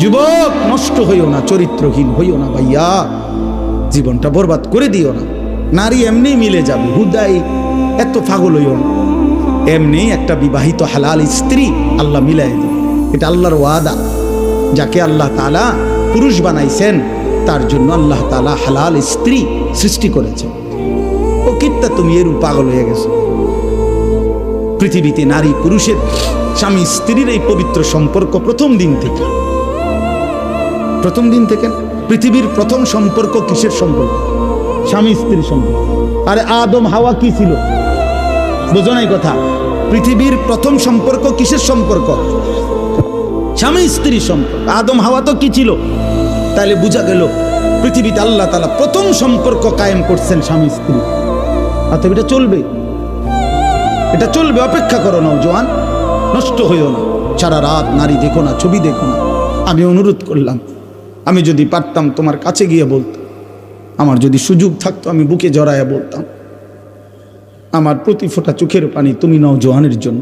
যুবক, নষ্ট হইও না, চরিত্রহীন হইও না ভাইয়া, জীবনটা বরবাদ করে দিও না। নারী এমনি মিলে যাবে, হুদাই এত পাগল হইও না। এমনি একটা বিবাহিত হালাল স্ত্রী আল্লাহ মিলাই দিবে, এটা আল্লাহর ওয়াদা। যাকে আল্লাহ তাআলা পুরুষ বানাইছেন তার জন্য আল্লাহ তাআলা হালাল স্ত্রী সৃষ্টি করেছেন। ও কিত্তা তুমি এরূপ পাগল হয়ে গেছো? পৃথিবীতে নারী পুরুষের, স্বামী স্ত্রীর এই পবিত্র সম্পর্ক প্রথম দিন থেকে পৃথিবীর প্রথম সম্পর্ক কিসের সম্পর্ক? স্বামী স্ত্রীর সম্পর্ক। আরে আদম হাওয়া কি ছিল? বোঝো নাই কথা? পৃথিবীর প্রথম সম্পর্ক কিসের সম্পর্ক? স্বামী স্ত্রীর সম্পর্ক। আদম হাওয়া তো কি ছিল? তাহলে বোঝা গেল পৃথিবীতে আল্লাহ তাআলা প্রথম সম্পর্ক কায়েম করছেন স্বামী স্ত্রী। অতএব এটা চলবে, অপেক্ষা করো নওজোয়ান, নষ্ট হইও না। সারা রাত নারী দেখো না, ছবি দেখো না। আমি অনুরোধ করলাম, আমি যদি পারতাম তোমার কাছে গিয়ে বলতাম, আমার যদি সুযোগ থাকতো আমি বুকে জড়াইয়া বলতাম, আমার প্রতি ফোঁটা চোখের পানি তুমি নওজোয়ানের জন্য।